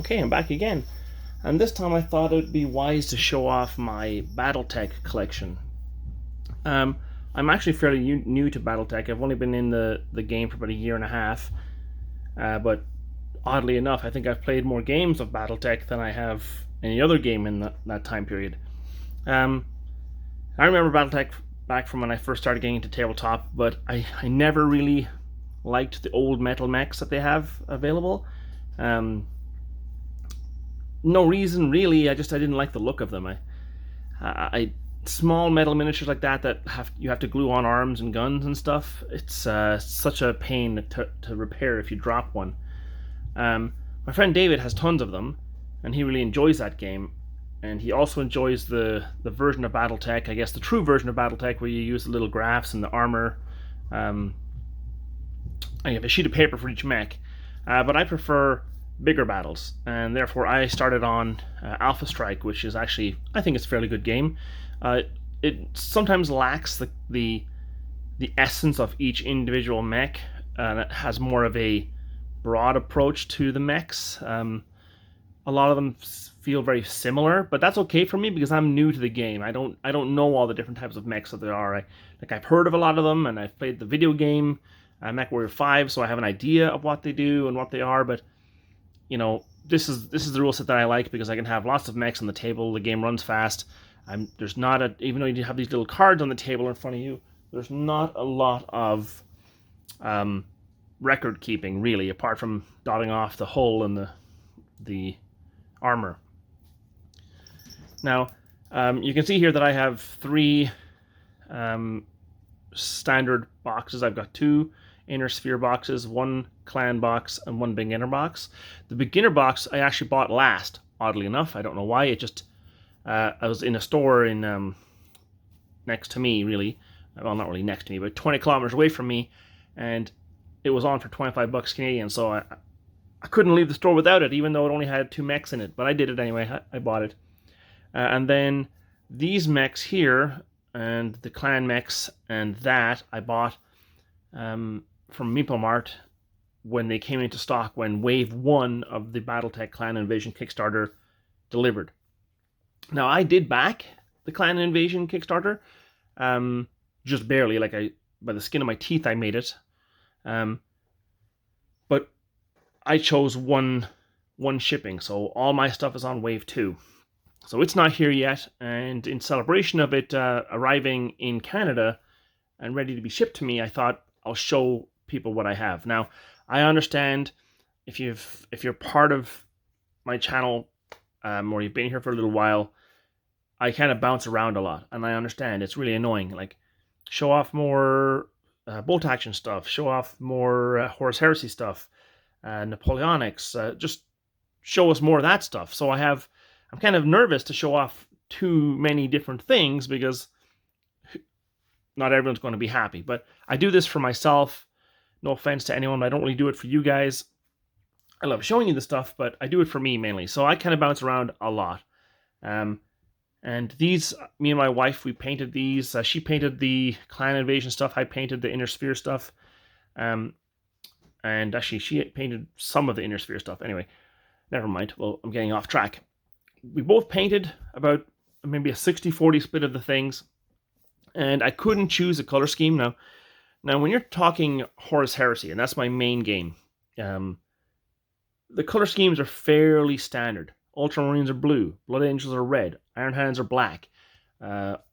Okay, I'm back again. And this time I thought it would be wise to show off my Battletech collection. Um, I'm actually fairly new to Battletech. I've only been in the game for about a year and a half. But oddly enough, I think I've played more games of Battletech than I have any other game in that time period. Um, I remember Battletech back from when I first started getting into tabletop, but I never really liked the old metal mechs that they have available. Um, no reason really. I didn't like the look of them. I small metal miniatures like that you have to glue on arms and guns and stuff. It's such a pain to repair if you drop one. My friend David has tons of them, and he really enjoys that game. And he also enjoys the version of BattleTech, I guess the true version of BattleTech, where you use the little graphs and the armor. And you have a sheet of paper for each mech. But I prefer bigger battles, and therefore I started on Alpha Strike, which is actually, I think it's a fairly good game. It sometimes lacks the essence of each individual mech, and it has more of a broad approach to the mechs. A lot of them feel very similar, but that's okay for me because I'm new to the game. I don't know all the different types of mechs that there are. I've heard of a lot of them, and I've played the video game Mech Warrior 5, so I have an idea of what they do and what they are. But this is the rule set that I like because I can have lots of mechs on the table. The game runs fast. There's not even though you have these little cards on the table in front of you, there's not a lot of record keeping really, apart from dotting off the hull and the armor. Now, you can see here that I have three standard boxes. I've got two inner sphere boxes, one clan box, and one beginner box. The beginner box I actually bought last, oddly enough. I don't know why. It just I was in a store in next to me, really. Well, not really next to me, but 20 kilometers away from me, and it was on for 25 bucks Canadian. So I couldn't leave the store without it, even though it only had two mechs in it. But I did it anyway. I bought it, and then these mechs here and the clan mechs and that I bought from Meeple Mart when they came into stock, when Wave 1 of the Battletech Clan Invasion Kickstarter delivered. Now, I did back the Clan Invasion Kickstarter, just barely, by the skin of my teeth I made it. But I chose one shipping, so all my stuff is on Wave 2. So it's not here yet, and in celebration of it arriving in Canada and ready to be shipped to me, I thought I'll show people what I have. Now, I understand if you're part of my channel or you've been here for a little while, I kind of bounce around a lot, and I understand it's really annoying. Show off more bolt action stuff, show off more Horus Heresy stuff, Napoleonics, just show us more of that stuff. So I'm kind of nervous to show off too many different things because not everyone's going to be happy. But I do this for myself. No offense to anyone, but I don't really do it for you guys. I love showing you the stuff, but I do it for me mainly. So I kind of bounce around a lot. And these, me and my wife, we painted these. She painted the Clan Invasion stuff. I painted the Inner Sphere stuff. And actually, she painted some of the Inner Sphere stuff. Anyway, never mind. Well, I'm getting off track. We both painted about maybe a 60-40 split of the things. And I couldn't choose a color scheme. Now, when you're talking Horus Heresy, and that's my main game, the color schemes are fairly standard. Ultramarines are blue, Blood Angels are red, Iron Hands are black,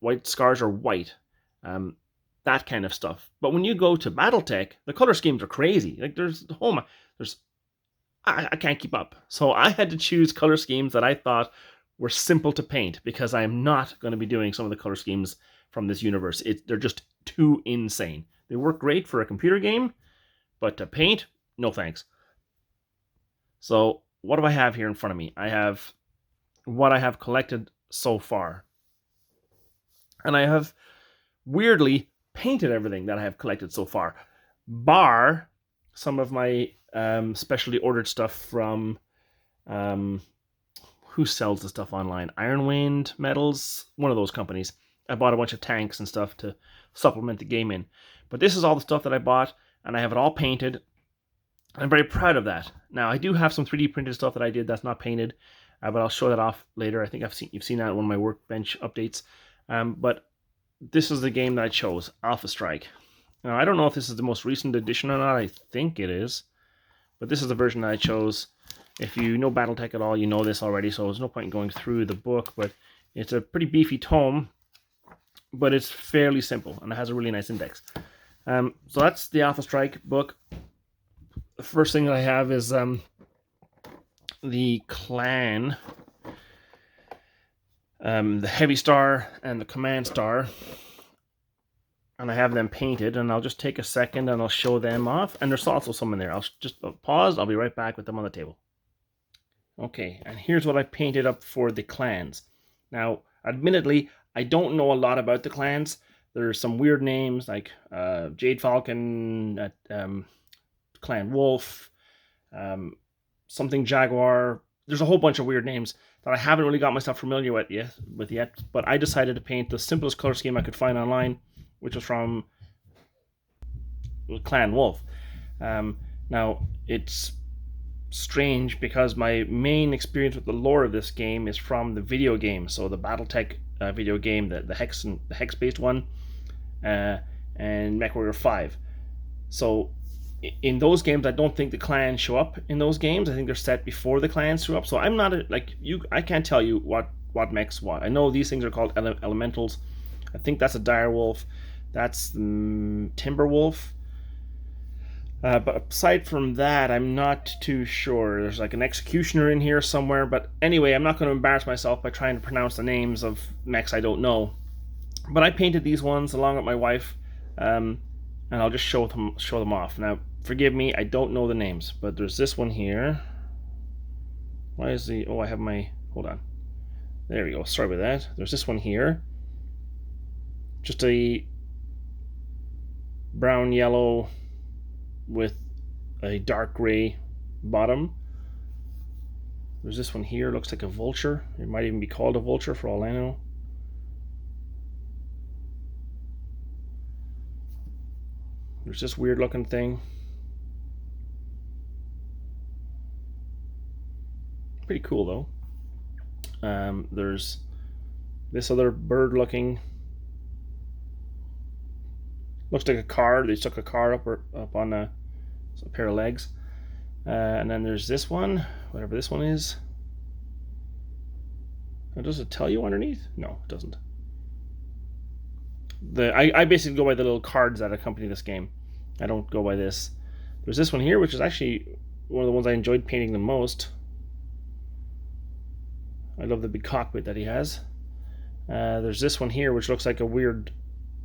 White Scars are white, that kind of stuff. But when you go to BattleTech, the color schemes are crazy. I can't keep up. So I had to choose color schemes that I thought were simple to paint because I am not going to be doing some of the color schemes from this universe. They're just too insane. They work great for a computer game, but to paint, no thanks. So what do I have here in front of me? I have what I have collected so far. And I have weirdly painted everything that I have collected so far, bar some of my specially ordered stuff from who sells the stuff online? Ironwind Metals, one of those companies. I bought a bunch of tanks and stuff to supplement the game in. But this is all the stuff that I bought, and I have it all painted. I'm very proud of that. Now, I do have some 3D printed stuff that I did that's not painted, but I'll show that off later. I think you've seen that in one of my workbench updates. But this is the game that I chose, Alpha Strike. Now, I don't know if this is the most recent edition or not. I think it is. But this is the version that I chose. If you know Battletech at all, you know this already, so there's no point in going through the book. But it's a pretty beefy tome, but it's fairly simple, and it has a really nice index. So that's the Alpha Strike book. The first thing that I have is the clan, the Heavy Star and the Command Star, and I have them painted, and I'll just take a second and I'll show them off, and there's also some in there. I'll just pause, I'll be right back with them on the table. Okay, and here's what I painted up for the clans. Now, admittedly, I don't know a lot about the clans. There's some weird names like Jade Falcon, Clan Wolf, something Jaguar. There's a whole bunch of weird names that I haven't really got myself familiar with yet, but I decided to paint the simplest color scheme I could find online, which was from Clan Wolf. Now, it's strange because my main experience with the lore of this game is from the video game, so the Battletech video game, the Hex-based one, and MechWarrior 5. So in those games, I don't think the clans show up in those games. I think they're set before the clans show up. So I'm not I can't tell you what mechs what. I know these things are called elementals. I think that's a dire wolf. That's timber wolf. But aside from that, I'm not too sure. There's like an executioner in here somewhere. But anyway, I'm not going to embarrass myself by trying to pronounce the names of mechs I don't know. But I painted these ones along with my wife. And I'll just show them off. Now, forgive me, I don't know the names, but there's this one here. Why is the... Oh, I have my... Hold on. There we go. Sorry about that. There's this one here. Just a brown yellow with a dark gray bottom. There's this one here. Looks like a vulture. It might even be called a vulture for all I know. There's this weird looking thing. Pretty cool though. There's this other bird looking. Looks like a car. They stuck a car up on a pair of legs. And then there's this one, whatever this one is. Does it tell you underneath? No, it doesn't. I basically go by the little cards that accompany this game. I don't go by this. There's this one here, which is actually one of the ones I enjoyed painting the most. I love the big cockpit that he has. There's this one here, which looks like a weird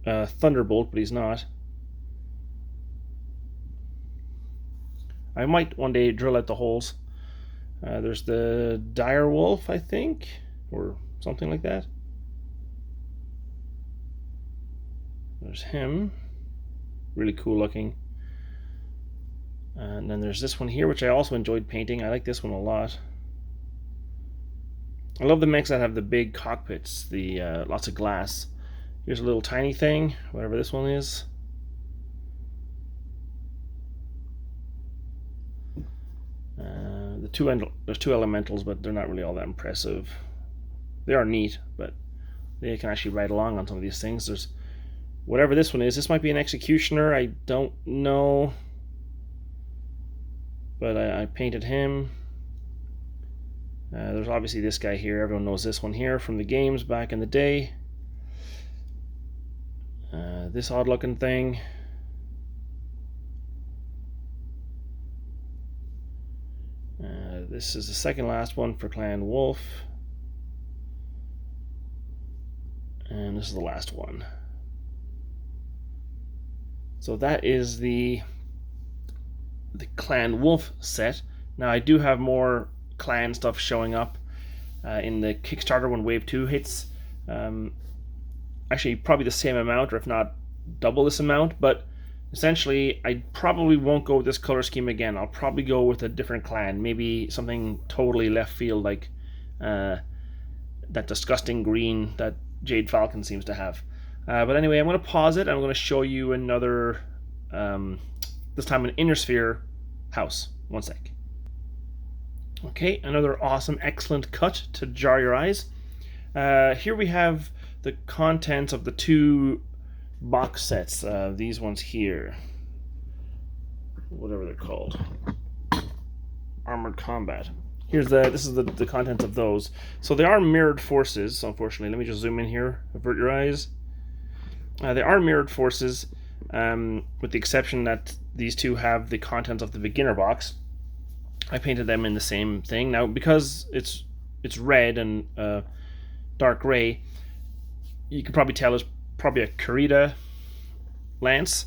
thunderbolt, but he's not. I might one day drill out the holes. There's the dire wolf, I think, or something like that. There's him, really cool looking. And then there's this one here, which I also enjoyed painting. I like this one a lot. I love the mechs that have the big cockpits, the lots of glass. Here's a little tiny thing, whatever this one is. There's two elementals, but they're not really all that impressive. They are neat, but they can actually ride along on some of these things. There's whatever this one is. This might be an executioner. I don't know. But I painted him. There's obviously this guy here. Everyone knows this one here from the games back in the day. This odd looking thing. This is the second last one for Clan Wolf. And this is the last one. So that is the Clan Wolf set. Now I do have more clan stuff showing up in the Kickstarter when Wave 2 hits. Actually, probably the same amount, or if not double this amount, but essentially I probably won't go with this color scheme again. I'll probably go with a different clan, maybe something totally left field, like that disgusting green that Jade Falcon seems to have. But anyway, I'm going to pause it. I'm going to show you another, this time an inner sphere house. One sec. Okay, another awesome, excellent cut to jar your eyes. Here we have the contents of the 2 box sets. These ones here, whatever they're called, Armored Combat. This is the contents of those. So they are mirrored forces, unfortunately. Let me just zoom in here, avert your eyes. They are mirrored forces, with the exception that these 2 have the contents of the beginner box. I painted them in the same thing. Now, because it's red and dark gray, you can probably tell it's probably a Kurita lance,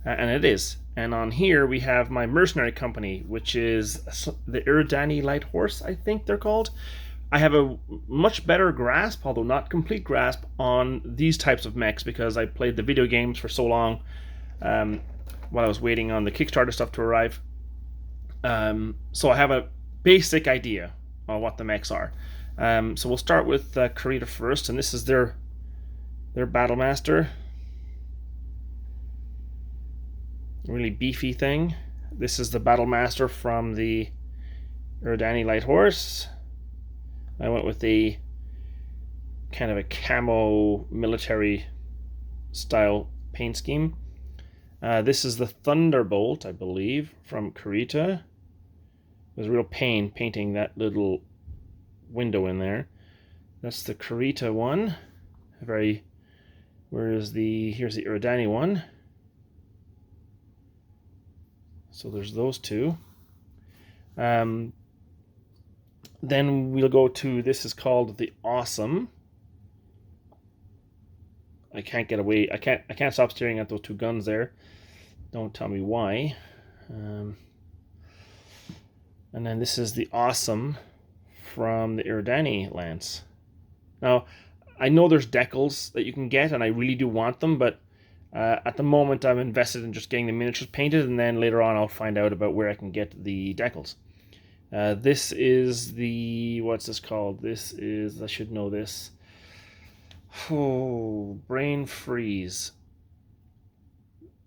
and it is. And on here we have my mercenary company, which is the Iridani Light Horse, I think they're called. I have a much better grasp, although not complete grasp, on these types of mechs because I played the video games for so long while I was waiting on the Kickstarter stuff to arrive. So I have a basic idea of what the mechs are. So we'll start with Kurita first, and this is their Battlemaster. Really beefy thing. This is the Battlemaster from the Iridani Light Horse. I went with the kind of a camo military style paint scheme. This is the Thunderbolt, I believe, from Kurita. It was a real pain painting that little window in there. That's the Kurita one. Here's the Iridani one. So there's those 2. Then we'll go to, this is called the Awesome. I can't get away. I can't stop staring at those 2 guns there. Don't tell me why. And then this is the Awesome from the Iridani lance. Now, I know there's decals that you can get, and I really do want them, but at the moment I'm invested in just getting the miniatures painted, and then later on I'll find out about where I can get the decals. This is the, what's this called? This is, I should know this. Oh, brain freeze.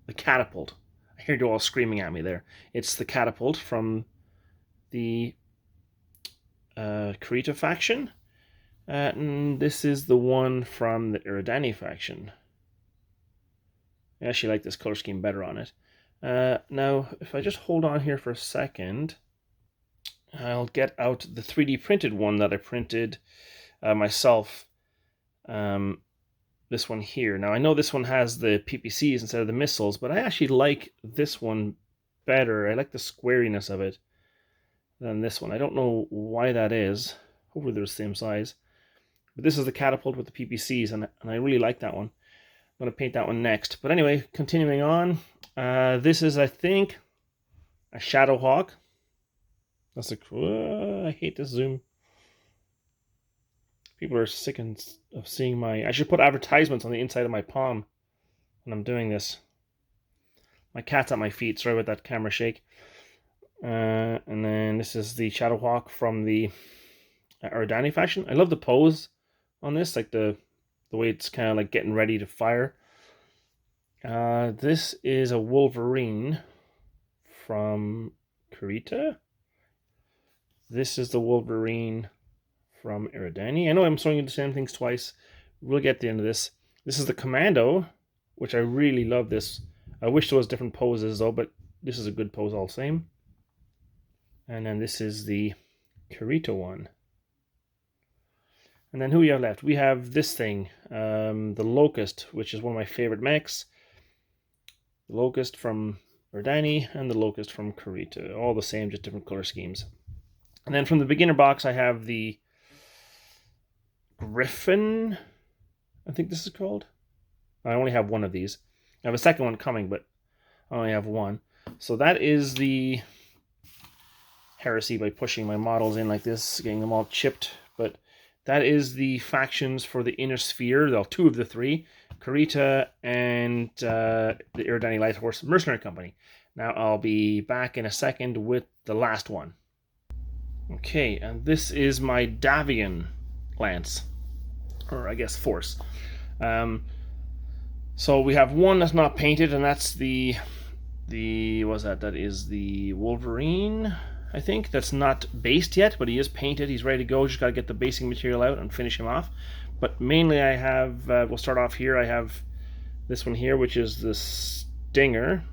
The Catapult. I hear you all screaming at me there. It's the Catapult from the Kurita faction. And this is the one from the Iridani faction. I actually like this color scheme better on it. Now, if I just hold on here for a second, I'll get out the 3D printed one that I printed myself. This one here. Now, I know this one has the PPCs instead of the missiles, but I actually like this one better. I like the squariness of it than this one. I don't know why that is. Hopefully they're the same size. But this is the Catapult with the PPCs, and I really like that one. I'm going to paint that one next. But anyway, continuing on. This is, I think, a Shadowhawk. That's a... I hate this zoom. People are sick of seeing my... I should put advertisements on the inside of my palm when I'm doing this. My cat's at my feet. Sorry about that camera shake. And then this is the Shadowhawk from the Iridani faction. I love the pose on this, like the way it's kind of like getting ready to fire. This is a Wolverine from Kurita. This is the Wolverine from Iridani. I know I'm showing you the same things twice. We'll get to the end of this. This is the Commando, which I really love this. I wish there was different poses though, but this is a good pose all the same. And then this is the Kurita one. And then who we have left? We have this thing, the Locust, which is one of my favorite mechs. The Locust from Iridani and the Locust from Kurita. All the same, just different color schemes. And then from the beginner box, I have the Griffin, I think this is called. I only have one of these. I have a second one coming, but I only have one. So that is the heresy by pushing my models in like this, getting them all chipped. But that is the factions for the Inner Sphere. Well, two of the three, Kurita and the Iridani Light Horse Mercenary Company. Now I'll be back in a second with the last one. Okay, and this is my Davion lance, or I guess force. So we have one that's not painted, and that's the that is the Wolverine, I think. That's not based yet, but he is painted. He's ready to go. Just got to get the basing material out and finish him off. But mainly I have, we'll start off here. I have this one here, which is the Stinger.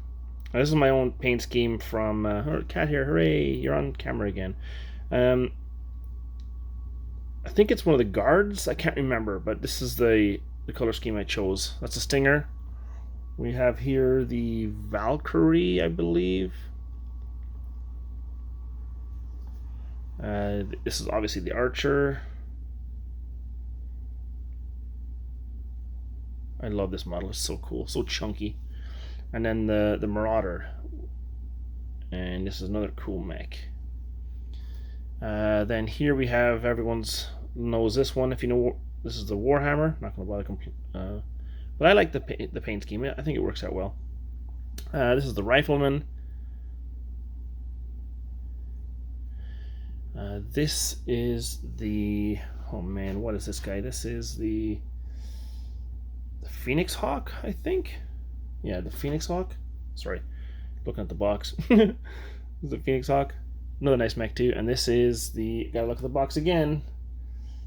Now, this is my own paint scheme from Cat here. Hooray, you're on camera again. I think it's one of the guards. I can't remember, but this is the color scheme I chose. That's a Stinger. We have here the Valkyrie, I believe. This is obviously the Archer. I love this model. It's so cool, so chunky. And then the Marauder. And this is another cool mech. Then here we have, everyone's knows this one. If you know, this is the Warhammer. Not going to bother but I like the paint scheme. I think it works out well. This is the Rifleman. This is the, oh man, what is this guy? This is the Phoenix Hawk, I think. Yeah, the Phoenix Hawk. Sorry, looking at the box. This is the Phoenix Hawk. Another nice mech too. And this is the, gotta look at the box again,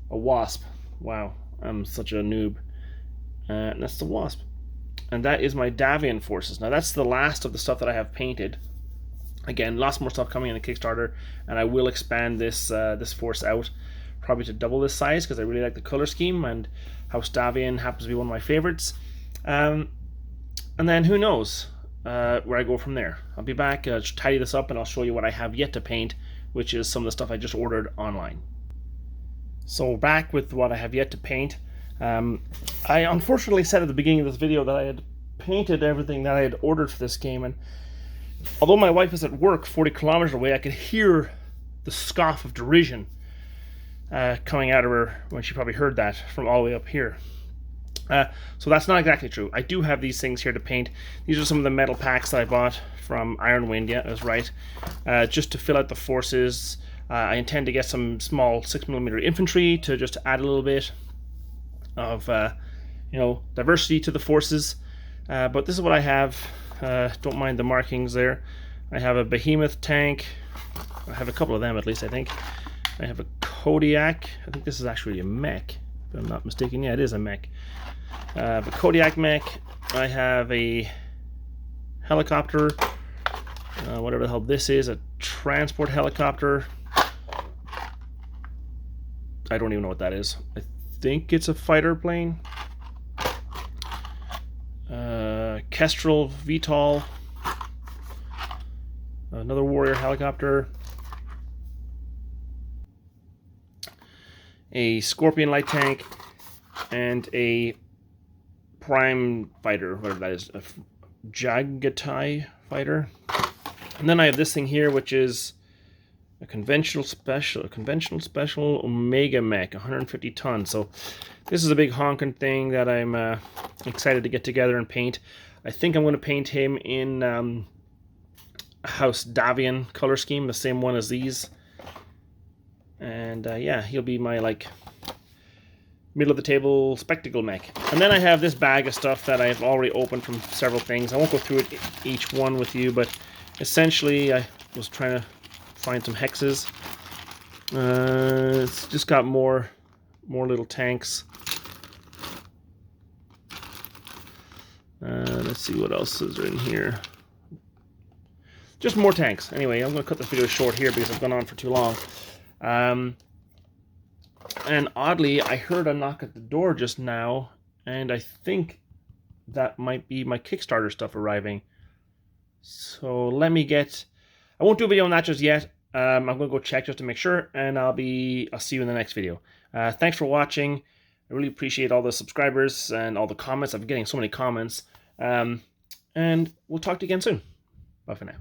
a Wasp. Wow, I'm such a noob. And that's the Wasp. And that is my Davion forces. Now that's the last of the stuff that I have painted. Again, lots more stuff coming in the Kickstarter, and I will expand this this force out, probably to double this size, because I really like the color scheme, and House Davion happens to be one of my favorites. And then who knows where I go from there. I'll be back, tidy this up, and I'll show you what I have yet to paint, which is some of the stuff I just ordered online. So back with what I have yet to paint. I unfortunately said at the beginning of this video that I had painted everything that I had ordered for this game, and although my wife is at work 40 kilometers away, I could hear the scoff of derision coming out of her when she probably heard that from all the way up here. So that's not exactly true. I do have these things here to paint. These are some of the metal packs that I bought from Ironwind. Yeah, that's right. Just to fill out the forces. I intend to get some small 6mm infantry to just add a little bit of diversity to the forces. But this is what I have. Don't mind the markings there. I have a Behemoth tank. I have a couple of them at least, I think. I have a Kodiak. I think this is actually a mech, if I'm not mistaken. Yeah, it is a mech. I have a Kodiak mech. I have a helicopter. Whatever the hell this is, a transport helicopter. I don't even know what that is. I think it's a fighter plane. Kestrel VTOL. Another Warrior helicopter. A Scorpion light tank. And a Prime fighter, whatever that is. A Jagatai fighter. And then I have this thing here, which is a conventional special Omega mech, 150 tons. So this is a big honking thing that I'm excited to get together and paint. I think I'm going to paint him in House Davion color scheme, the same one as these. And yeah, he'll be my like middle of the table spectacle mech. And then I have this bag of stuff that I've already opened from several things. I won't go through it each one with you, but essentially I was trying to find some hexes. It's just got more little tanks. Let's see what else is in here. Just more tanks. Anyway, I'm going to cut this video short here because I've gone on for too long. And oddly, I heard a knock at the door just now, and I think that might be my Kickstarter stuff arriving. So let me get... I won't do a video on that just yet. I'm going to go check just to make sure, and I'll see you in the next video. Thanks for watching. I really appreciate all the subscribers and all the comments. I'm getting so many comments. And we'll talk to you again soon. Bye for now.